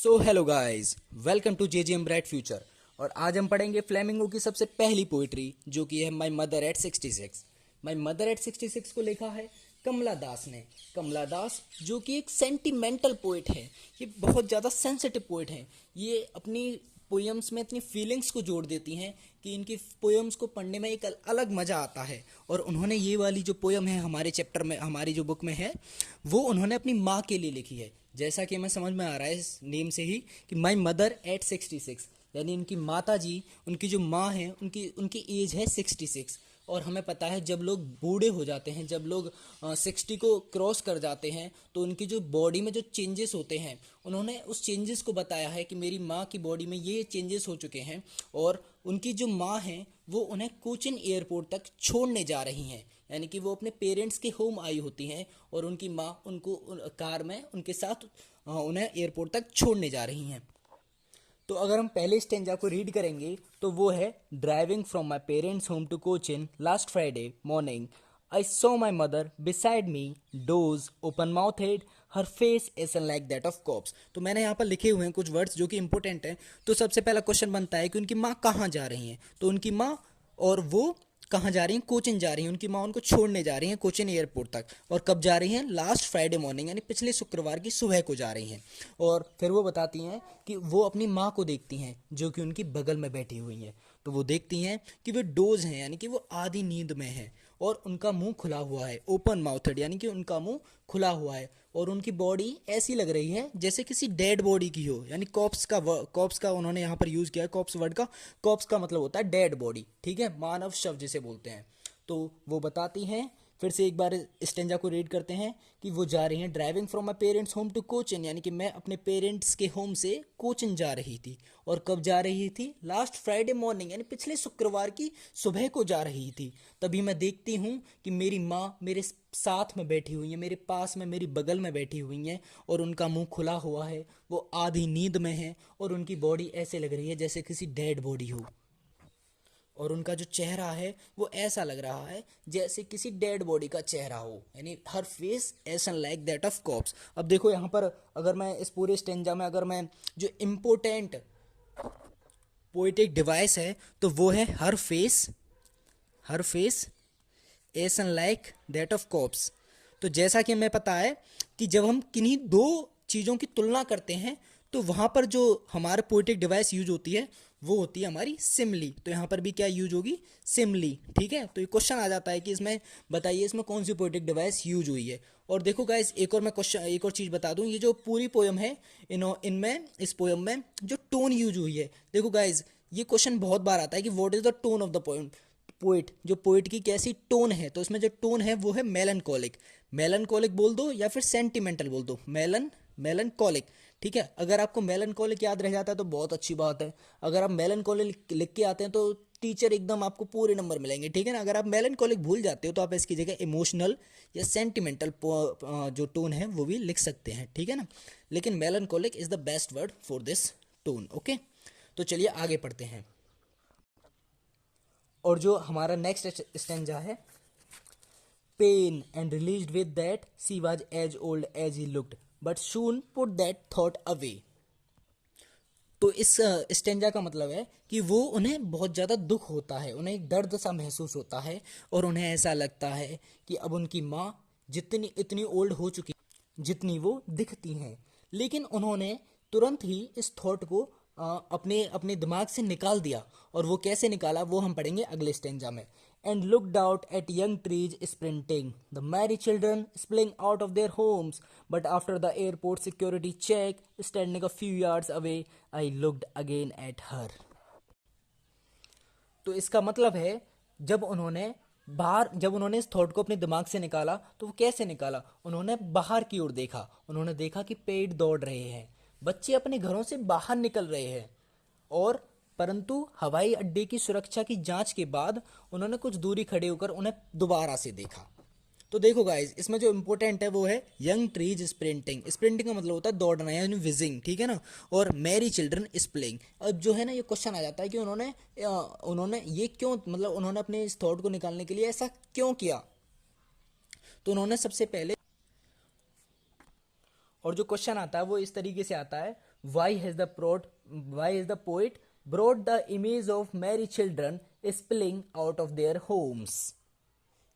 So hello guys, welcome to JGM bright future. और आज हम पढ़ेंगे फ्लेमिंगो की सबसे पहली पोइट्री, जो कि है my mother eight 66। My mother eight 66 को लिखा है कमला दास ने। कमला दास जो कि एक सेंटिमेंटल पोइट है, ये बहुत ज़्यादा सेंसिटिव पोइट है। ये अपनी पोएम्स में इतनी फीलिंग्स को जोड़ देती हैं कि इनकी पोएम्स को पढ़ने में एक अलग मज़ा आता है। और उन्होंने ये वाली जो पोएम है हमारे चैप्टर में, हमारी जो बुक में है, वो उन्होंने अपनी माँ के लिए लिखी है। जैसा कि हमें समझ में आ रहा है इस नेम से ही कि माई मदर एट 66, यानी उनकी माता जी, उनकी जो माँ है, उनकी उनकी एज है 66। और हमें पता है जब लोग बूढ़े हो जाते हैं, जब लोग 60 को क्रॉस कर जाते हैं, तो उनकी जो बॉडी में जो चेंजेस होते हैं, उन्होंने उस चेंजेस को बताया है कि मेरी माँ की बॉडी में ये चेंजेस हो चुके हैं। और उनकी जो माँ हैं वो उन्हें कोचिन एयरपोर्ट तक छोड़ने जा रही हैं, यानी कि वो अपने पेरेंट्स के होम आई होती हैं और उनकी माँ उनको कार में उनके साथ उन्हें एयरपोर्ट तक छोड़ने जा रही हैं। तो अगर हम पहले स्टेंजा को रीड करेंगे तो वो है driving from my parents home to Cochin last Friday morning I saw my mother beside me doze open mouth head her face ashen like that of corpse. तो मैंने यहाँ पर लिखे हुए हैं कुछ वर्ड्स जो कि इंपॉर्टेंट हैं। तो सबसे पहला क्वेश्चन बनता है कि उनकी माँ कहाँ जा रही हैं। तो उनकी माँ और वो कहाँ जा रही हैं? कोचिन जा रही हैं। उनकी माँ उनको छोड़ने जा रही हैं कोचिन एयरपोर्ट तक। और कब जा रही हैं? लास्ट फ्राइडे मॉर्निंग, यानी पिछले शुक्रवार की सुबह को जा रही हैं। और फिर वो बताती हैं कि वो अपनी माँ को देखती हैं जो कि उनकी बगल में बैठी हुई हैं। तो वो देखती हैं कि वे डोज हैं, यानी कि वो आधी नींद में हैं और उनका मुंह खुला हुआ है, ओपन माउथड, यानी कि उनका मुंह खुला हुआ है। और उनकी बॉडी ऐसी लग रही है जैसे किसी डेड बॉडी की हो, यानी कॉप्स का उन्होंने यहाँ पर यूज़ किया है, कॉप्स वर्ड का। कॉप्स का मतलब होता है डेड बॉडी, ठीक है, मानव शव जिसे बोलते हैं। तो वो बताती हैं, फिर से एक बार स्टेंजा को रीड करते हैं कि वो जा रही हैं driving from my parents home to Cochin, यानी कि मैं अपने पेरेंट्स के होम से कोचिन जा रही थी। और कब जा रही थी? लास्ट फ्राइडे मॉर्निंग, यानी पिछले शुक्रवार की सुबह को जा रही थी। तभी मैं देखती हूँ कि मेरी माँ मेरे साथ में बैठी हुई है, मेरे पास में, मेरी बगल में बैठी हुई हैं और उनका मुंह खुला हुआ है, वो आधी नींद में है और उनकी बॉडी ऐसे लग रही है जैसे किसी डेड बॉडी हो। और उनका जो चेहरा है वो ऐसा लग रहा है जैसे किसी डेड बॉडी का चेहरा हो, यानी her face ashen like that of corpse. अब देखो यहाँ पर अगर मैं इस पूरे स्टेंजा में अगर मैं जो इम्पोर्टेंट पोइटिक डिवाइस है तो वो है her face ashen like that of corpse. तो जैसा कि हमें पता है कि जब हम किन्हीं दो चीज़ों की तुलना करते हैं तो वहाँ पर जो हमारा पोइटिक डिवाइस यूज होती है वो होती है हमारी सिमली। तो यहाँ पर भी क्या यूज होगी? सिमली, ठीक है। तो ये क्वेश्चन आ जाता है कि इसमें बताइए इसमें कौन सी पोइटिक डिवाइस यूज हुई है। और देखो गाइस, एक और चीज़ बता दूँ, ये जो पूरी पोयम है इनमें इस पोयम में जो टोन यूज हुई है, देखो गाइस ये क्वेश्चन बहुत बार आता है कि what is the tone of the poem. जो पोइट की कैसी टोन है, तो इसमें जो टोन है वो है मेलनकोलिक। मेलनकोलिक बोल दो या फिर सेंटिमेंटल बोल दो, मेलनकोलिक, ठीक है। अगर आपको मेलनकोलिक याद रह जाता है तो बहुत अच्छी बात है। अगर आप मेलनकोलिक लिख के आते हैं तो टीचर एकदम आपको पूरे नंबर मिलेंगे, ठीक है ना। अगर आप मेलनकोलिक भूल जाते हो तो आप इसकी जगह इमोशनल या सेंटिमेंटल जो टोन है वो भी लिख सकते हैं, ठीक है ना। लेकिन melancholic is the best word for this tone, okay. तो चलिए आगे पढ़ते हैं। और जो हमारा नेक्स्ट स्टेंजा है, pain and realised with that she was as old as he looked but soon put that thought away. तो इस स्टेंजा का मतलब है कि वो उन्हें बहुत ज़्यादा दुख होता है, उन्हें एक दर्द सा महसूस होता है और उन्हें ऐसा लगता है कि अब उनकी माँ जितनी इतनी ओल्ड हो चुकी जितनी वो दिखती हैं। लेकिन उन्होंने तुरंत ही इस थॉट को अपने अपने दिमाग से निकाल दिया। और वो कैसे निकाला वो हम पढ़ेंगे अगले स्टेंजा में। And looked out at young trees sprinting the merry children spilling out of their homes but after the airport security check standing a few yards away I looked again at her. तो इसका मतलब है जब उन्होंने इस thought को अपने दिमाग से निकाला तो वो कैसे निकाला? उन्होंने बाहर की ओर देखा, उन्होंने देखा कि पेड़ दौड़ रहे हैं, बच्चे अपने घरों से बाहर निकल रहे हैं। और परंतु हवाई अड्डे की सुरक्षा की जांच के बाद उन्होंने कुछ दूरी खड़े होकर उन्हें दोबारा से देखा। तो देखो गाइज, इसमें जो इंपॉर्टेंट है वो है यंग ट्रीज स्प्रिंटिंग। स्प्रिंटिंग का मतलब होता है दौड़ना यानी विजिंग, ठीक है ना। और मैरी चिल्ड्रन स्प्लेइंग। अब जो है ना ये क्वेश्चन आ जाता है कि उन्होंने ये क्यों, मतलब उन्होंने अपने इस थॉट को निकालने के लिए ऐसा क्यों किया। तो उन्होंने सबसे पहले, और जो क्वेश्चन आता है वो इस तरीके से आता है, why is the poet brought the image of merry children spilling out of their homes?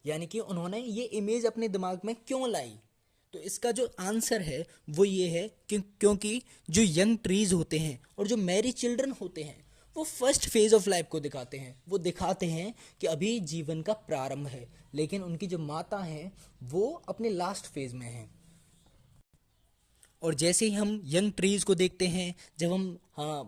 यानी कि उन्होंने ये इमेज अपने दिमाग में क्यों लाई? तो इसका जो आंसर है वो ये है कि क्योंकि जो यंग ट्रीज होते हैं और जो मैरी चिल्ड्रन होते हैं वो फर्स्ट फेज ऑफ लाइफ को दिखाते हैं। वो दिखाते हैं कि अभी जीवन का प्रारंभ है, लेकिन उनकी जो माता हैं वो अपने लास्ट फेज में हैं। और जैसे ही हम यंग ट्रीज को देखते हैं, जब हम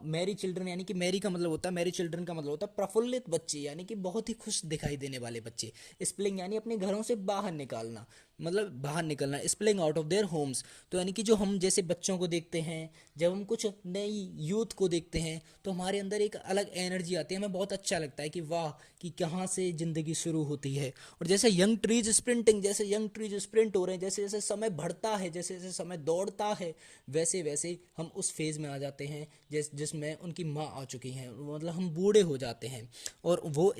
मैरी चिल्ड्रन, यानी कि मैरी का मतलब होता है, मैरी चिल्ड्रन का मतलब होता है प्रफुल्लित बच्चे, यानी कि बहुत ही खुश दिखाई देने वाले बच्चे। स्प्लिंग यानी अपने घरों से बाहर निकालना, मतलब बाहर निकलना, स्प्लिंग आउट ऑफ देयर होम्स। तो यानी कि जो हम जैसे बच्चों को देखते हैं, जब हम कुछ नई यूथ को देखते हैं तो हमारे अंदर एक अलग एनर्जी आती है, हमें बहुत अच्छा लगता है कि वाह, कि कहाँ से ज़िंदगी शुरू होती है। और जैसे यंग ट्रीज स्प्रिंटिंग, जैसे यंग ट्रीज स्प्रिंट हो रहे हैं, जैसे जैसे समय बढ़ता है, जैसे जैसे समय दौड़ता है, वैसे वैसे हम उस फेज़ में आ जाते हैं जिसमें उनकी माँ आ चुकी हैं, मतलब हम बूढ़े हो जाते हैं। और वो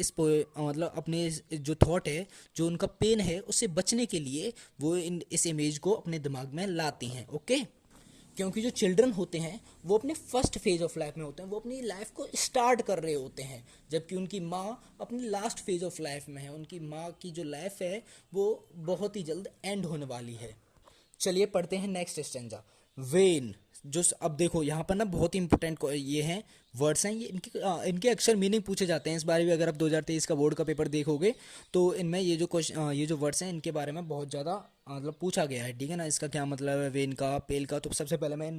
मतलब अपने जो थॉट है, जो उनका पेन है, उससे बचने के लिए वो इस इमेज को अपने दिमाग में लाती हैं। ओके, क्योंकि जो चिल्ड्रन होते हैं वो अपने फर्स्ट फेज ऑफ लाइफ में होते हैं, वो अपनी लाइफ को स्टार्ट कर रहे होते हैं, जबकि उनकी माँ अपनी लास्ट फेज ऑफ लाइफ में है। उनकी माँ की जो लाइफ है वो बहुत ही जल्द एंड होने वाली है। चलिए पढ़ते हैं नेक्स्ट स्टेंजा। वेन, जो अब देखो यहाँ पर ना बहुत ही इंपॉर्टेंट ये हैं वर्ड्स हैं, ये इनके अक्सर मीनिंग पूछे जाते हैं। इस बारे में अगर आप 2023 का बोर्ड का पेपर देखोगे तो इनमें ये जो क्वेश्चन, ये जो वर्ड्स हैं, इनके बारे में बहुत ज़्यादा मतलब पूछा गया है, ठीक है ना। इसका क्या मतलब है वेन का, पेल का। तो सबसे पहले मैं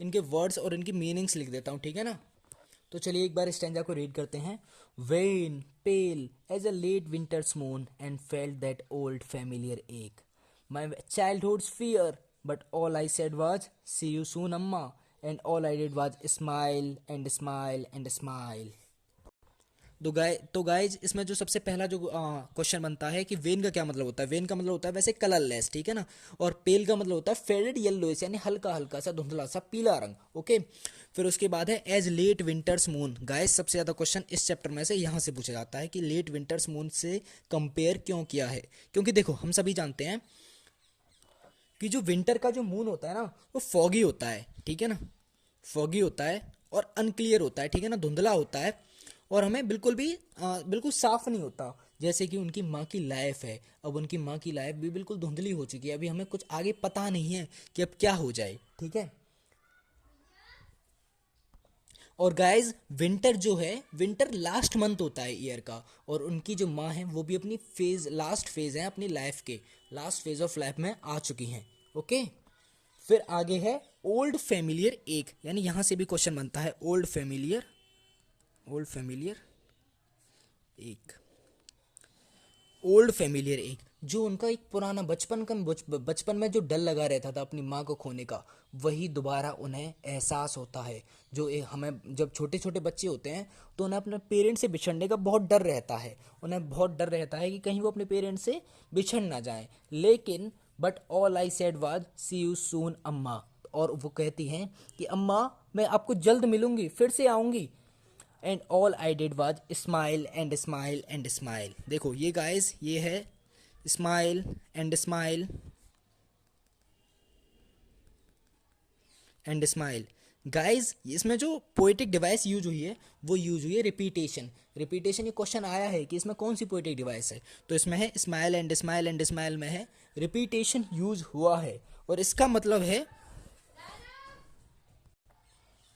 इनके वर्ड्स और इनकी मीनिंग्स लिख देता हूँ, ठीक है ना। तो चलिए एक बार स्टैंजा को रीड करते हैं। When pale as a late winter's moon and felt that old familiar ache, my childhood's fear, but all I said was, see you soon, Amma. And all I did was smile and smile and smile. तो guys इसमें जो सबसे पहला जो question बनता है कि when का क्या मतलब होता है। वेन का मतलब होता है वैसे कलरलेस, ठीक है ना। और पेल का मतलब होता है फेडेड येलोइश, यानी हल्का हल्का सा धुंधला सा पीला रंग। ओके, फिर उसके बाद है as late winter's moon. Guys सबसे ज़्यादा क्वेश्चन इस चैप्टर में से यहाँ से पूछा जाता है कि लेट विंटर्स मून से कंपेयर क्यों किया है। क्योंकि देखो हम सभी जानते हैं कि जो विंटर का जो मून होता है ना वो फॉगी होता है, ठीक है ना। फॉगी होता है और अनक्लियर होता है, ठीक है ना, धुंधला होता है, और हमें बिल्कुल भी बिल्कुल साफ नहीं होता। जैसे कि उनकी माँ की लाइफ है, अब उनकी माँ की लाइफ भी बिल्कुल धुंधली हो चुकी है, अभी हमें कुछ आगे पता नहीं है कि अब क्या हो जाए, ठीक है। और गाइज विंटर जो है, विंटर लास्ट मंथ होता है ईयर का, और उनकी जो माँ है वो भी अपनी लास्ट फेज है अपनी लाइफ के, लास्ट फेज ऑफ लाइफ में आ चुकी हैं। ओके, फिर आगे है ओल्ड फैमिलियर एक, यानी यहां से भी क्वेश्चन बनता है ओल्ड फैमिलियर, ओल्ड फैमिलियर एक, ओल्ड फैमिलियर एक, जो उनका एक पुराना बचपन में जो डर लगा रहता था अपनी माँ को खोने का, वही दोबारा उन्हें एहसास होता है। जो हमें जब छोटे छोटे बच्चे होते हैं तो उन्हें अपने पेरेंट्स से बिछड़ने का बहुत डर रहता है, उन्हें बहुत डर रहता है कि कहीं वो अपने पेरेंट्स से बिछड़ ना जाएं। लेकिन but all I said was see you soon Amma, और वो कहती हैं कि अम्मा मैं आपको जल्द मिलूंगी, फिर से आऊँगी। And all I did was smile and smile and smile. देखो ये गाइस, ये है smile and smile and smile. Guys इसमें जो पोएटिक डिवाइस यूज हुई है वो यूज हुई है रिपीटेशन। रिपीटेशन, ये क्वेश्चन आया है कि इसमें कौन सी पोएटिक डिवाइस है, तो इसमें है smile and smile and smile में है रिपीटेशन यूज हुआ है, और इसका मतलब है,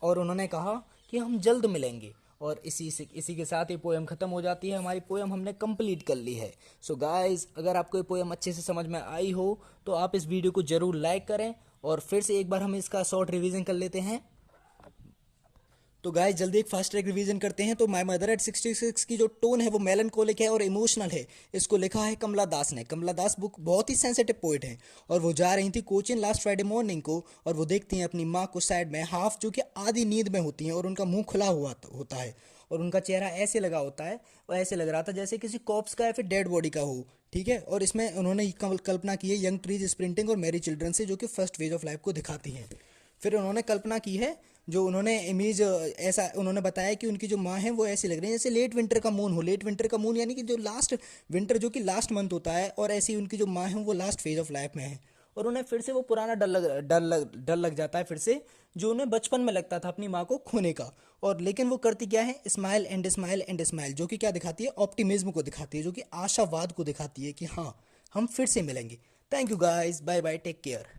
और उन्होंने कहा कि हम जल्द मिलेंगे। और इसी के साथ ही पोएम ख़त्म हो जाती है, हमारी पोएम हमने कंप्लीट कर ली है। सो गाइस अगर आपको ये पोएम अच्छे से समझ में आई हो तो आप इस वीडियो को ज़रूर लाइक करें, और फिर से एक बार हम इसका शॉर्ट रिवीजन कर लेते हैं। तो गाइस जल्दी एक फास्ट ट्रैक रिवीजन करते हैं। तो माय मदर एट 66 की जो टोन है वो मेलनकोलिक है और इमोशनल है। इसको लिखा है कमला दास ने। कमला दास बुक बहुत ही सेंसिटिव पोइट है, और वो जा रही थी कोचिन लास्ट फ्राइडे मॉर्निंग को, और वो देखती हैं अपनी माँ को साइड में हाफ, जो कि आधी नींद में होती हैं, और उनका मुंह खुला हुआ होता है, और उनका चेहरा ऐसे लगा होता है, और ऐसे लग रहा था जैसे किसी कॉप्स का या फिर डेड बॉडी का हो, ठीक है। और इसमें उन्होंने कल्पना की है यंग ट्रीज स्प्रिंटिंग और मैरी चिल्ड्रन से, जो कि फर्स्ट फेज ऑफ लाइफ को दिखाती हैं। फिर उन्होंने कल्पना की है, जो उन्होंने इमेज ऐसा उन्होंने बताया कि उनकी जो माँ है वो ऐसी लग रही है जैसे लेट विंटर का मून हो। लेट विंटर का मून यानी कि जो लास्ट विंटर, जो कि लास्ट मंथ होता है, और ऐसी उनकी जो माँ है वो लास्ट फेज ऑफ लाइफ में है। और उन्हें फिर से वो पुराना डर लग जाता है फिर से, जो उन्हें बचपन में लगता था अपनी माँ को खोने का। और लेकिन वो करती क्या है, smile and smile and smile, जो कि क्या दिखाती है, ऑप्टिमिज्म को दिखाती है, जो कि आशावाद को दिखाती है कि हाँ हम फिर से मिलेंगे। Thank you guys, bye bye, take care.